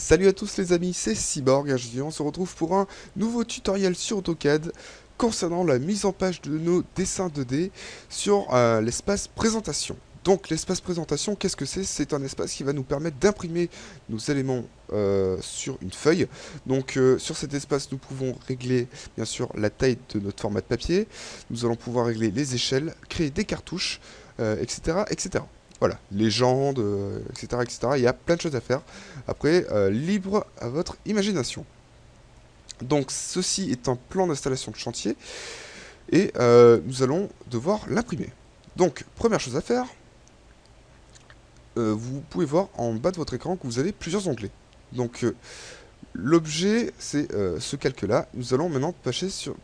Salut à tous les amis, c'est Cyborg et on se retrouve pour un nouveau tutoriel sur AutoCAD concernant la mise en page de nos dessins 2D sur l'espace présentation. Donc l'espace présentation, qu'est-ce que c'est? C'est un espace qui va nous permettre d'imprimer nos éléments sur une feuille. Donc sur cet espace, nous pouvons régler bien sûr la taille de notre format de papier. Nous allons pouvoir régler les échelles, créer des cartouches, etc., etc. Voilà, légendes, etc., etc. Il y a plein de choses à faire. Après, libre à votre imagination. Donc, ceci est un plan d'installation de chantier et nous allons devoir l'imprimer. Donc, première chose à faire, vous pouvez voir en bas de votre écran que vous avez plusieurs onglets. Donc, l'objet, c'est ce calque-là. Nous allons maintenant passer sur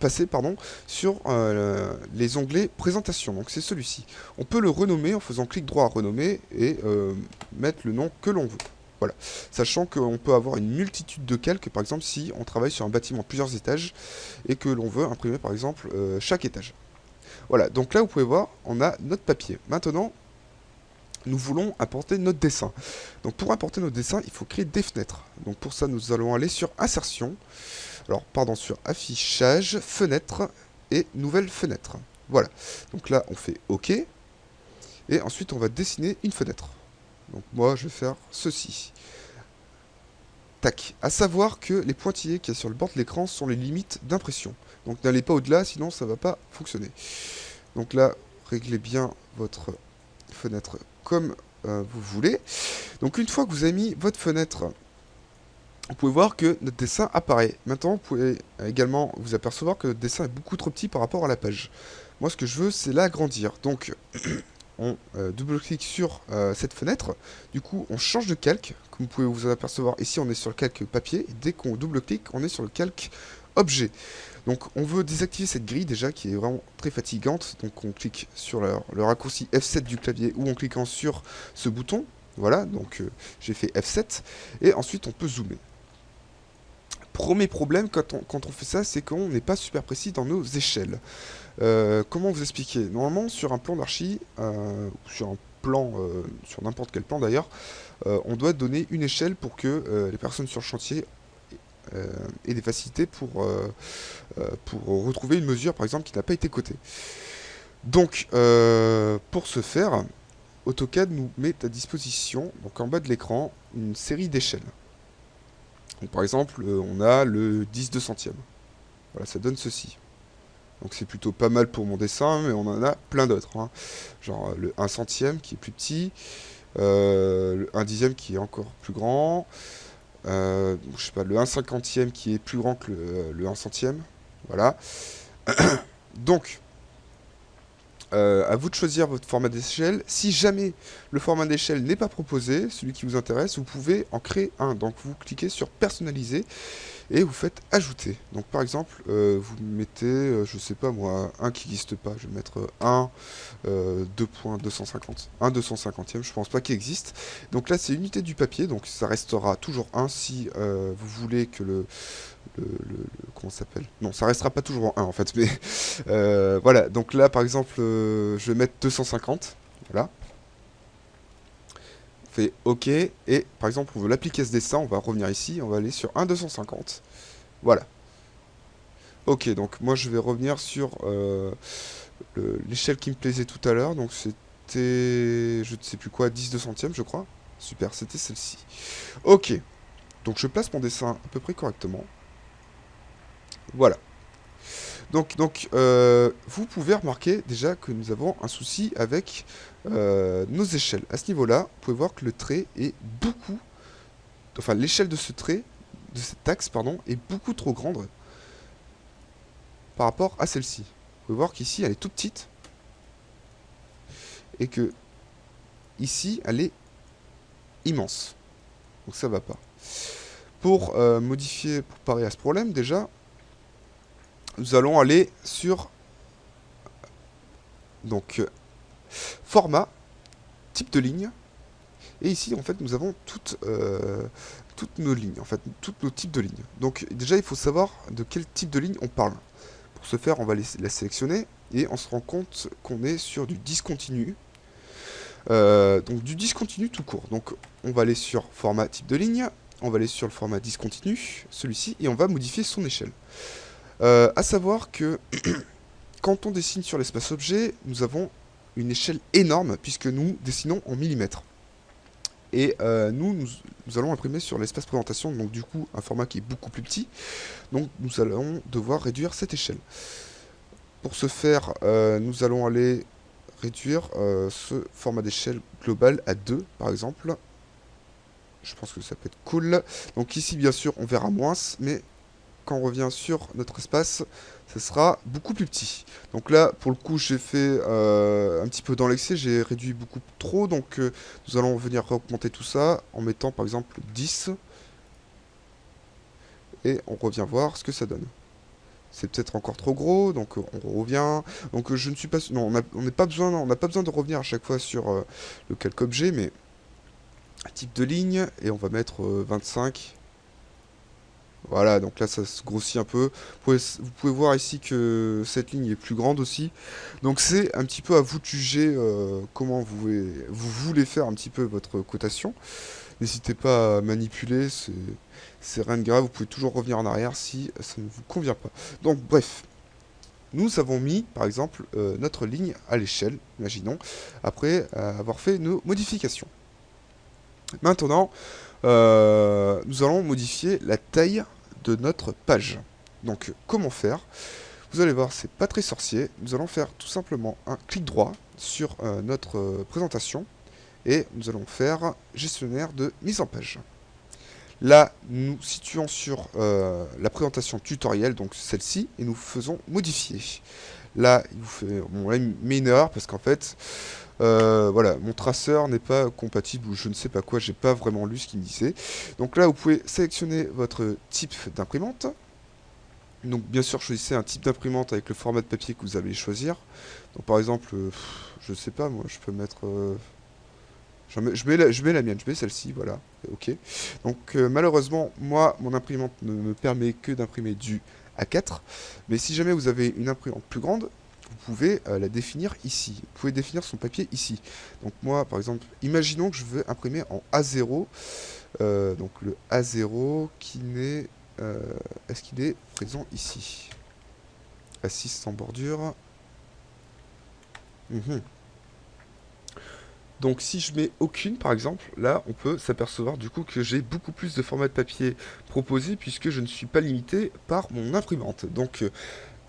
les onglets présentation. Donc, c'est celui-ci. On peut le renommer en faisant clic droit à renommer et mettre le nom que l'on veut. Voilà. Sachant qu'on peut avoir une multitude de calques, par exemple, si on travaille sur un bâtiment de plusieurs étages et que l'on veut imprimer, par exemple, chaque étage. Voilà. Donc là, vous pouvez voir, on a notre papier. Maintenant, nous voulons importer notre dessin. Donc pour importer notre dessin, il faut créer des fenêtres. Donc pour ça, nous allons aller sur Insertion. Alors, pardon, sur Affichage, Fenêtre et Nouvelle fenêtre. Voilà. Donc là, on fait OK. Et ensuite, on va dessiner une fenêtre. Donc moi, je vais faire ceci. Tac. À savoir que les pointillés qu'il y a sur le bord de l'écran sont les limites d'impression. Donc n'allez pas au-delà, sinon ça ne va pas fonctionner. Donc là, réglez bien votre fenêtre comme vous voulez. Donc une fois que vous avez mis votre fenêtre, vous pouvez voir que notre dessin apparaît. Maintenant, vous pouvez également vous apercevoir que notre dessin est beaucoup trop petit par rapport à la page. Moi, ce que je veux, c'est l'agrandir. Donc, on double-clique sur cette fenêtre. Du coup, on change de calque. Comme vous pouvez vous en apercevoir, ici, on est sur le calque papier. Et dès qu'on double-clique, on est sur le calque objet. Donc, on veut désactiver cette grille déjà qui est vraiment très fatigante. Donc, on clique sur le raccourci F7 du clavier ou en cliquant sur ce bouton. Voilà, donc j'ai fait F7. Et ensuite, on peut zoomer. Premier problème quand on fait ça, c'est qu'on n'est pas super précis dans nos échelles. Comment vous expliquer? Normalement, sur un plan d'archi, sur un plan, sur n'importe quel plan d'ailleurs, on doit donner une échelle pour que les personnes sur le chantier aient des facilités pour retrouver une mesure, par exemple, qui n'a pas été cotée. Donc, pour ce faire, AutoCAD nous met à disposition, donc en bas de l'écran, une série d'échelles. Donc, par exemple, on a le 10 centième. Voilà, ça donne ceci. Donc c'est plutôt pas mal pour mon dessin, mais on en a plein d'autres. Hein. Genre le 1 centième qui est plus petit, le 1 dixième qui est encore plus grand, je sais pas, le 1 cinquantième qui est plus grand que le 1 centième. Voilà. Donc, à vous de choisir votre format d'échelle. Si jamais le format d'échelle n'est pas proposé, celui qui vous intéresse, vous pouvez en créer un. Donc vous cliquez sur personnaliser et vous faites ajouter. Donc par exemple, vous mettez, je sais pas moi, un qui n'existe pas. Je vais mettre 1, 2.250. 1 250e, je pense pas qu'il existe. Donc là c'est l'unité du papier, donc ça restera toujours 1 si vous voulez que comment ça s'appelle? Non, ça restera pas toujours en 1 en fait, mais voilà. Donc là par exemple, je vais mettre 250. Voilà. On fait OK, et par exemple on veut l'appliquer à ce dessin, on va revenir ici, on va aller sur 1,250. Voilà. Ok, donc moi je vais revenir sur l'échelle qui me plaisait tout à l'heure, donc c'était, je ne sais plus quoi, 10 centièmes je crois. Super, c'était celle-ci. Ok, donc je place mon dessin à peu près correctement. Voilà. Donc, vous pouvez remarquer déjà que nous avons un souci avec nos échelles. À ce niveau-là, vous pouvez voir que le trait est beaucoup... Enfin, l'échelle de ce trait, de cet axe, pardon, est beaucoup trop grande par rapport à celle-ci. Vous pouvez voir qu'ici, elle est toute petite. Et que ici, elle est immense. Donc ça va pas. Pour modifier, pour parer à ce problème, déjà, nous allons aller sur donc format, type de ligne. Et ici, en fait, nous avons toutes nos lignes, en fait, tous nos types de lignes. Donc déjà, il faut savoir de quel type de ligne on parle. Pour ce faire, on va la sélectionner et on se rend compte qu'on est sur du discontinu. Donc du discontinu tout court. Donc on va aller sur format type de ligne on va aller sur le format discontinu, celui-ci, et on va modifier son échelle. À savoir que quand on dessine sur l'espace objet, nous avons une échelle énorme puisque nous dessinons en millimètres. Et nous allons imprimer sur l'espace présentation, donc du coup un format qui est beaucoup plus petit. Donc nous allons devoir réduire cette échelle. Pour ce faire, nous allons aller réduire ce format d'échelle global à 2 par exemple. Je pense que ça peut être cool. Donc ici bien sûr on verra moins, mais quand on revient sur notre espace, ça sera beaucoup plus petit. Donc là, pour le coup, j'ai fait un petit peu dans l'excès, j'ai réduit beaucoup trop, donc nous allons venir augmenter tout ça en mettant par exemple 10, et on revient voir ce que ça donne. C'est peut-être encore trop gros, donc on revient. Donc je ne suis pas... Non, on n'a pas besoin de revenir à chaque fois sur le calque objet, mais type de ligne, et on va mettre 25. Voilà, donc là ça se grossit un peu. Vous pouvez voir ici que cette ligne est plus grande aussi. Donc c'est un petit peu à vous de juger comment vous voulez faire un petit peu votre cotation. N'hésitez pas à manipuler, c'est rien de grave. Vous pouvez toujours revenir en arrière si ça ne vous convient pas. Donc bref, nous avons mis par exemple notre ligne à l'échelle, imaginons, après avoir fait nos modifications. Maintenant, nous allons modifier la taille de notre page. Donc, comment faire? Vous allez voir, c'est pas très sorcier. Nous allons faire tout simplement un clic droit sur notre présentation et nous allons faire gestionnaire de mise en page. Là, nous situons sur la présentation tutoriel, donc celle-ci, et nous faisons modifier. Là, il vous fait, bon, là, il met une erreur parce qu'en fait, voilà, mon traceur n'est pas compatible ou je ne sais pas quoi, j'ai pas vraiment lu ce qu'il me disait. Donc là, vous pouvez sélectionner votre type d'imprimante. Donc bien sûr, choisissez un type d'imprimante avec le format de papier que vous allez choisir. Donc par exemple, je sais pas, moi, je peux mettre... je mets la mienne, je mets celle-ci, voilà, ok. Donc malheureusement, moi, mon imprimante ne me permet que d'imprimer du A4. Mais si jamais vous avez une imprimante plus grande, vous pouvez la définir ici. Vous pouvez définir son papier ici. Donc moi, par exemple, imaginons que je veux imprimer en A0. Donc le A0 qui n'est... est-ce qu'il est présent ici? A6 sans bordure. Mhm. Donc si je mets aucune par exemple, là on peut s'apercevoir du coup que j'ai beaucoup plus de formats de papier proposés puisque je ne suis pas limité par mon imprimante. Donc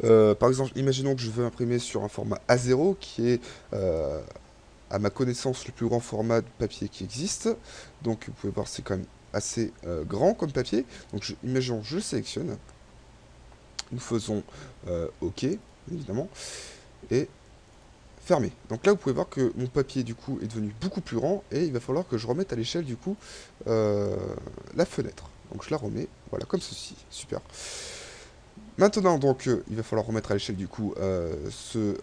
par exemple, imaginons que je veux imprimer sur un format A0 qui est à ma connaissance le plus grand format de papier qui existe. Donc vous pouvez voir c'est quand même assez grand comme papier. Donc imaginons je le sélectionne. Nous faisons OK évidemment et fermé. Donc là, vous pouvez voir que mon papier, du coup, est devenu beaucoup plus grand, et il va falloir que je remette à l'échelle, du coup, la fenêtre. Donc je la remets, voilà, comme ceci. Super. Maintenant, donc, il va falloir remettre à l'échelle, du coup, ce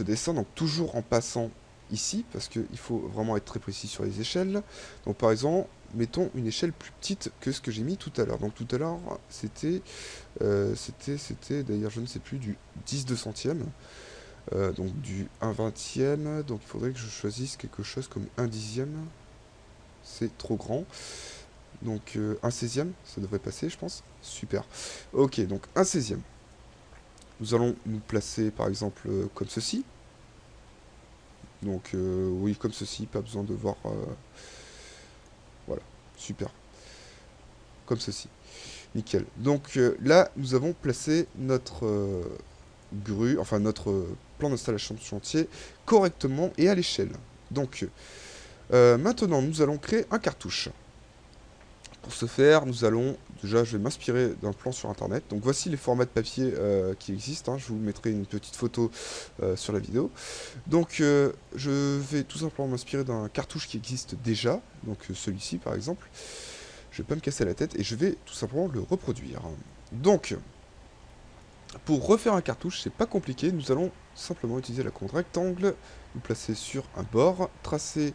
dessin, donc toujours en passant ici, parce qu'il faut vraiment être très précis sur les échelles. Donc par exemple, mettons une échelle plus petite que ce que j'ai mis tout à l'heure. Donc tout à l'heure, c'était, d'ailleurs, je ne sais plus, du 10 centième. Donc du 1/20e, donc il faudrait que je choisisse quelque chose comme 1/10e. C'est trop grand. Donc 1/16e, ça devrait passer, je pense. Super. Ok, donc 1/16e. Nous allons nous placer par exemple comme ceci. Donc oui, comme ceci, pas besoin de voir... voilà, super. Comme ceci. Nickel. Donc là, nous avons placé notre grue, enfin notre plan d'installation de chantier correctement et à l'échelle. Donc maintenant, nous allons créer un cartouche. Pour ce faire, nous allons, déjà je vais m'inspirer d'un plan sur internet. Donc voici les formats de papier qui existent, hein. Je vous mettrai une petite photo sur la vidéo. Donc je vais tout simplement m'inspirer d'un cartouche qui existe déjà, donc celui-ci par exemple. Je vais pas me casser la tête et je vais tout simplement le reproduire. Donc, pour refaire un cartouche, c'est pas compliqué, nous allons simplement utiliser la commande rectangle, nous placer sur un bord, tracer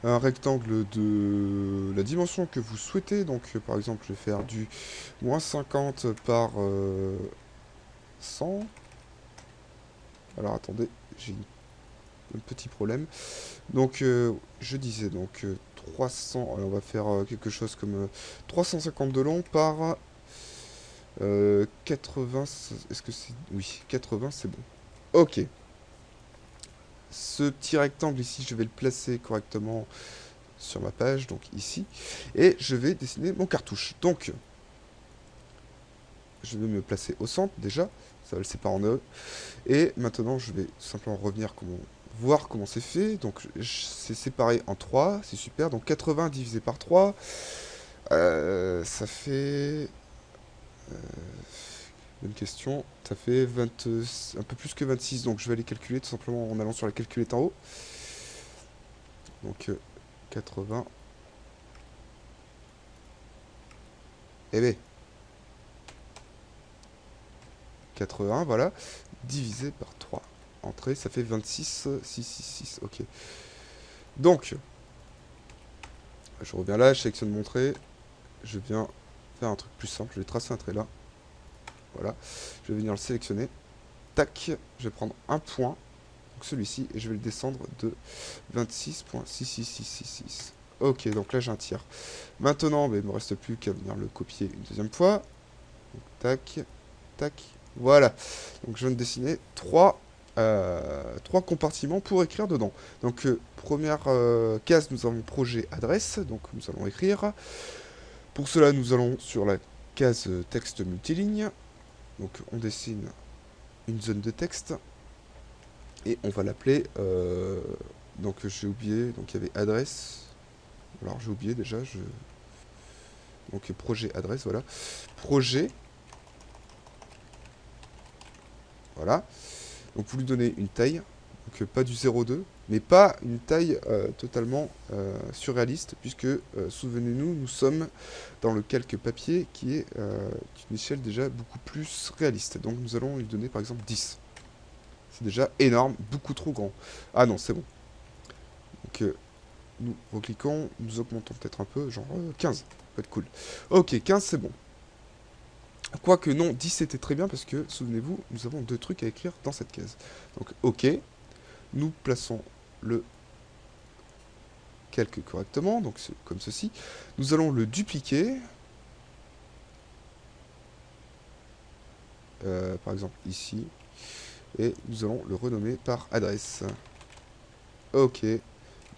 un rectangle de la dimension que vous souhaitez. Donc par exemple je vais faire du -50 par 100. Alors attendez, j'ai un petit problème. Donc je disais donc 300. Allez, on va faire quelque chose comme 350 de long par 80. Est-ce que c'est... Oui, 80, c'est bon. Ok. Ce petit rectangle ici, je vais le placer correctement sur ma page, donc ici. Et je vais dessiner mon cartouche. Donc, je vais me placer au centre déjà. Ça va le séparer en E. Et maintenant, je vais simplement revenir voir comment c'est fait. Donc, c'est séparé en 3. C'est super. Donc, 80 divisé par 3. Ça fait... Bonne question. Ça fait 20, un peu plus que 26. Donc, je vais aller calculer tout simplement en allant sur la calculette en haut. Donc, 80. Eh bien, 80, voilà. Divisé par 3. Entrée, ça fait 26, 6, 6, 6. Ok. Donc, je reviens là, je sélectionne mon trait. Je viens faire un truc plus simple. Je vais tracer un trait là. Voilà. Je vais venir le sélectionner. Tac. Je vais prendre un point. Donc celui-ci. Et je vais le descendre de 26.66666. Ok, donc là j'ai un tiers. Maintenant, il ne me reste plus qu'à venir le copier une deuxième fois. Donc, tac. Tac. Voilà. Donc je viens de dessiner trois compartiments pour écrire dedans. Donc première case, nous avons projet adresse. Donc nous allons écrire. Pour cela, nous allons sur la case texte multiligne. Donc on dessine une zone de texte. Et on va l'appeler... donc j'ai oublié, donc il y avait adresse. Alors j'ai oublié déjà. Donc projet adresse, voilà. Projet. Voilà. Donc vous lui donnez une taille. Donc pas du 0,2. Mais pas une taille totalement surréaliste. Puisque, souvenez-nous, nous sommes dans le calque papier qui est une échelle déjà beaucoup plus réaliste. Donc nous allons lui donner par exemple 10. C'est déjà énorme, beaucoup trop grand. Ah non, c'est bon. Donc nous recliquons, nous augmentons peut-être un peu, genre 15. Ça peut être cool. Ok, 15 c'est bon. Quoique non, 10 c'était très bien parce que, souvenez-vous, nous avons deux trucs à écrire dans cette case. Donc ok, nous plaçons le calque correctement, donc comme ceci. Nous allons le dupliquer. Par exemple ici. Et nous allons le renommer par adresse. Ok,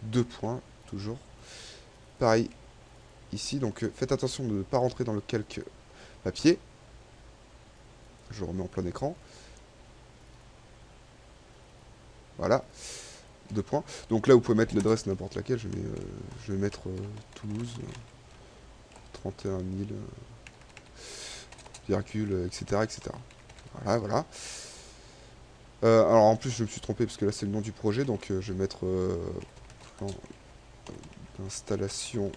2 points, toujours. Pareil, ici, donc faites attention de ne pas rentrer dans le calque papier. Je le remets en plein écran. Voilà, 2 points. Donc là, vous pouvez mettre l'adresse n'importe laquelle. Je vais mettre Toulouse, 31 000, virgule, etc., etc. Voilà, voilà. Alors en plus, je me suis trompé parce que là, c'est le nom du projet. Donc je vais mettre plan d'installation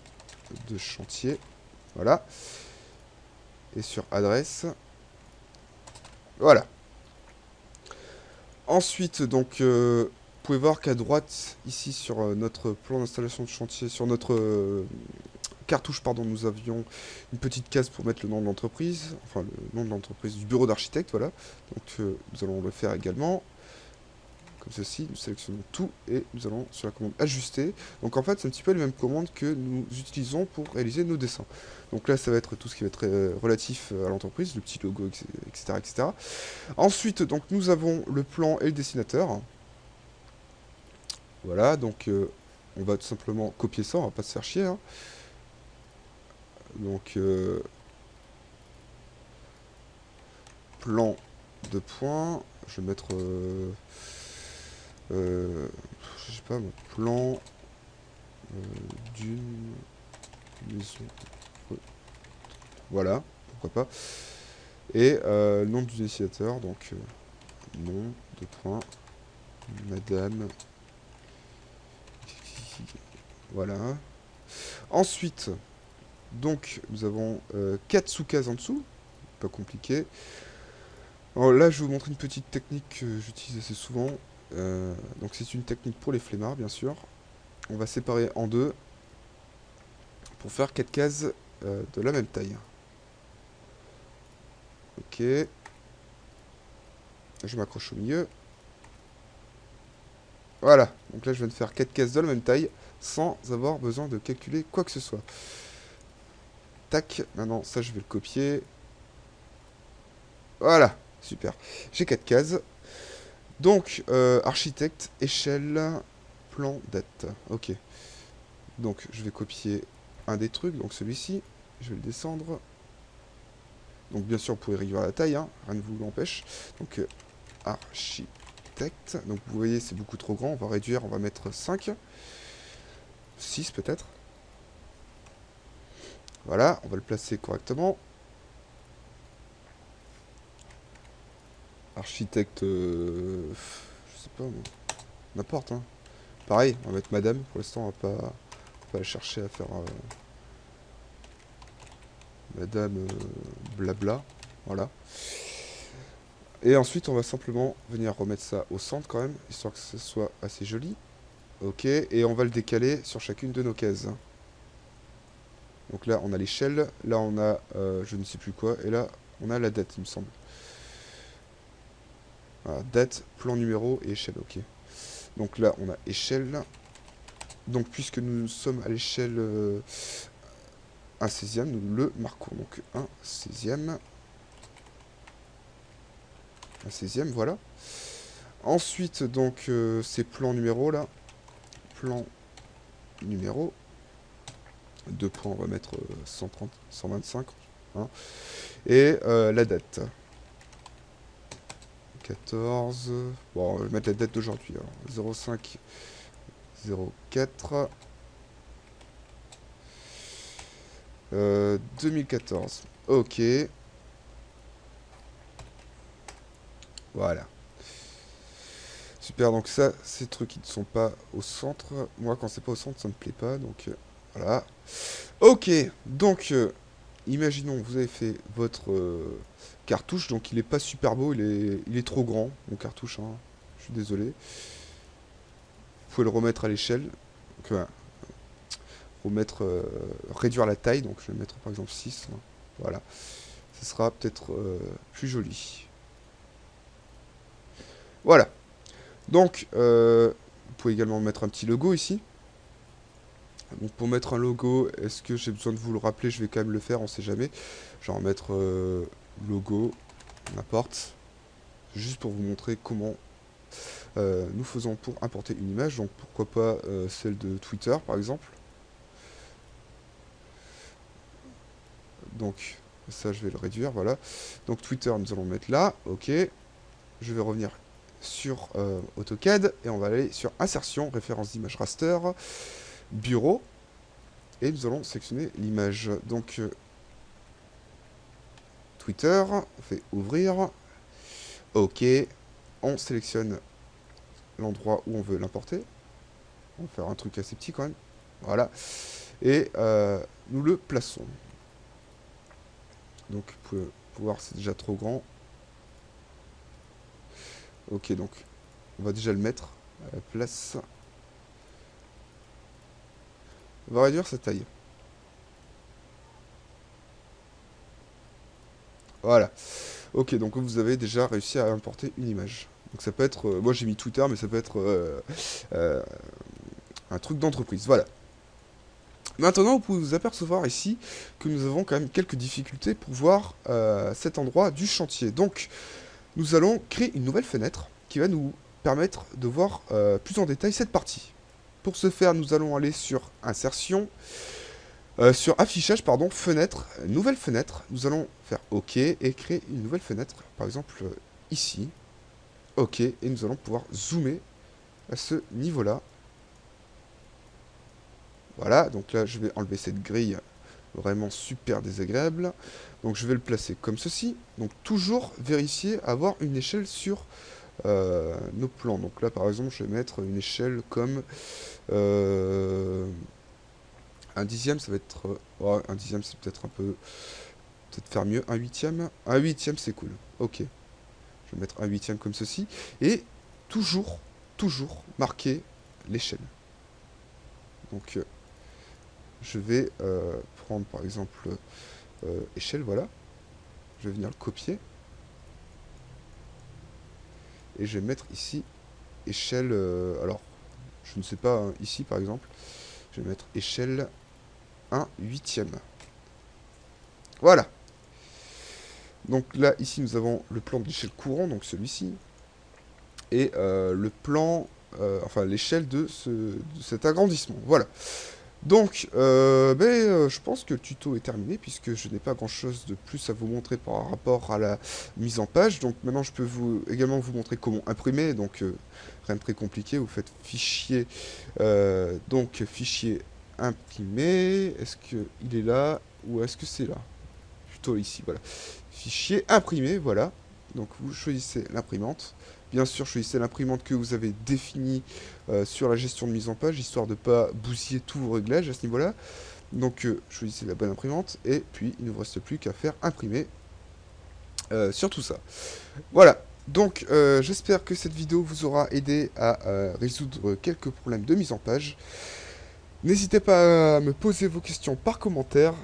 de chantier. Voilà. Et sur adresse. Voilà. Ensuite, donc, vous pouvez voir qu'à droite, ici, sur notre plan d'installation de chantier, sur notre cartouche, pardon, nous avions une petite case pour mettre le nom de l'entreprise, enfin, le nom de l'entreprise, du bureau d'architecte, voilà. Donc, nous allons le faire également. Comme ceci, nous sélectionnons tout et nous allons sur la commande ajuster. Donc en fait, c'est un petit peu les mêmes commandes que nous utilisons pour réaliser nos dessins. Donc là, ça va être tout ce qui va être relatif à l'entreprise, le petit logo, etc., etc. Ensuite, donc nous avons le plan et le dessinateur. Voilà, donc on va tout simplement copier ça, on va pas se faire chier. Hein. Donc plan de points, je vais mettre je sais pas, mon plan d'une maison. Voilà, pourquoi pas. Et le nom du dessinateur, donc nom de point, madame. Voilà. Ensuite, donc nous avons 4 sous-cases en dessous, pas compliqué. Alors là, je vais vous montrer une petite technique que j'utilise assez souvent. Donc c'est une technique pour les flemmards, bien sûr. On va séparer en deux pour faire 4 cases de la même taille. Ok. Je m'accroche au milieu. Voilà. Donc là, je viens de faire 4 cases de la même taille sans avoir besoin de calculer quoi que ce soit. Tac. Maintenant, ça, je vais le copier. Voilà. Super. J'ai 4 cases. Donc, architecte, échelle, plan, date. Ok. Donc, je vais copier un des trucs, donc celui-ci. Je vais le descendre. Donc, bien sûr, vous pouvez réduire la taille, hein, rien ne vous l'empêche. Donc, architecte. Donc, vous voyez, c'est beaucoup trop grand. On va réduire, on va mettre 5. 6 peut-être. Voilà, on va le placer correctement. Architecte, je sais pas, n'importe, hein. Pareil, on va mettre madame. Pour l'instant, on va pas chercher à faire madame blabla. Voilà. Et ensuite, on va simplement venir remettre ça au centre quand même, histoire que ce soit assez joli. Ok, et on va le décaler sur chacune de nos cases. Donc là, on a l'échelle, là, on a je ne sais plus quoi, et là, on a la date, il me semble. Voilà, date, plan numéro et échelle, ok. Donc là, on a échelle. Donc, puisque nous sommes à l'échelle 1/16e, nous le marquons. Donc, 1/16e. 1/16e, voilà. Ensuite, donc, ces plans numéros là. Plan numéro. 2 points, on va mettre 130, 125. Hein. Et la date. 14. Bon, on va mettre la date d'aujourd'hui. 05 04 2014. Ok. Voilà. Super, donc ça, ces trucs qui ne sont pas au centre. Moi, quand c'est pas au centre, ça me plaît pas. Donc, voilà. Ok, donc, imaginons, vous avez fait votre cartouche. Donc, il est pas super beau, il est trop grand, mon cartouche. Hein. Je suis désolé. Vous pouvez le remettre à l'échelle. Donc, voilà. Remettre, réduire la taille. Donc, je vais mettre par exemple 6. Là. Voilà. Ce sera peut-être plus joli. Voilà. Donc, vous pouvez également mettre un petit logo ici. Donc pour mettre un logo, est-ce que j'ai besoin de vous le rappeler? Je vais quand même le faire, on sait jamais. Je vais en mettre logo, n'importe. Juste pour vous montrer comment nous faisons pour importer une image. Donc pourquoi pas celle de Twitter par exemple. Donc ça je vais le réduire, voilà. Donc Twitter nous allons le mettre là, ok. Je vais revenir sur AutoCAD et on va aller sur insertion, référence d'image raster, bureau. Et nous allons sélectionner l'image. Donc, Twitter, on fait ouvrir. OK. On sélectionne l'endroit où on veut l'importer. On va faire un truc assez petit quand même. Voilà. Et nous le plaçons. Donc, vous pouvez voir, c'est déjà trop grand. OK, donc, on va déjà le mettre à la place. On va réduire sa taille. Voilà. Ok, donc vous avez déjà réussi à importer une image. Donc ça peut être, moi j'ai mis Twitter, mais ça peut être euh, un truc d'entreprise. Voilà. Maintenant, vous pouvez vous apercevoir ici que nous avons quand même quelques difficultés pour voir cet endroit du chantier. Donc, nous allons créer une nouvelle fenêtre qui va nous permettre de voir plus en détail cette partie. Pour ce faire, nous allons aller sur Insertion, sur Affichage, pardon, Fenêtre, Nouvelle fenêtre. Nous allons faire OK et créer une nouvelle fenêtre, par exemple ici. OK, et nous allons pouvoir zoomer à ce niveau-là. Voilà, donc là je vais enlever cette grille vraiment super désagréable. Donc je vais le placer comme ceci. Donc toujours vérifier avoir une échelle sur nos plans. Donc là par exemple je vais mettre une échelle comme un dixième, ça va être... ouais, un dixième c'est peut-être un peu... Peut-être faire mieux. Un huitième. Un huitième c'est cool. Ok. Je vais mettre un huitième comme ceci. Et toujours marquer l'échelle. Donc je vais prendre par exemple échelle, voilà. Je vais venir le copier. Et je vais mettre ici échelle, alors, je ne sais pas, hein, ici par exemple, je vais mettre échelle 1/8. Voilà. Donc là, ici, nous avons le plan de l'échelle courant, donc celui-ci, et le plan, enfin l'échelle de cet agrandissement. Voilà. Donc, je pense que le tuto est terminé, puisque je n'ai pas grand-chose de plus à vous montrer par rapport à la mise en page. Donc maintenant, je peux également vous montrer comment imprimer, donc rien de très compliqué. Vous faites fichier, donc fichier imprimé. Est-ce qu'il est là, ou est-ce que c'est là? Plutôt ici, voilà. Fichier imprimé, voilà. Donc vous choisissez l'imprimante. Bien sûr, choisissez l'imprimante que vous avez définie sur la gestion de mise en page, histoire de ne pas bousiller tous vos réglages à ce niveau-là. Donc choisissez la bonne imprimante, et puis il ne vous reste plus qu'à faire imprimer sur tout ça. Voilà. Donc j'espère que cette vidéo vous aura aidé à résoudre quelques problèmes de mise en page. N'hésitez pas à me poser vos questions par commentaire,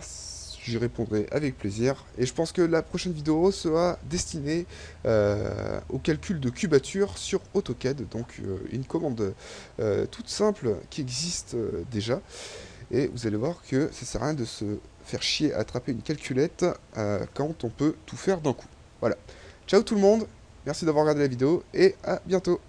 j'y répondrai avec plaisir. Et je pense que la prochaine vidéo sera destinée au calcul de cubature sur AutoCAD. Donc une commande toute simple qui existe déjà. Et vous allez voir que ça sert à rien de se faire chier à attraper une calculette quand on peut tout faire d'un coup. Voilà. Ciao tout le monde, merci d'avoir regardé la vidéo et à bientôt.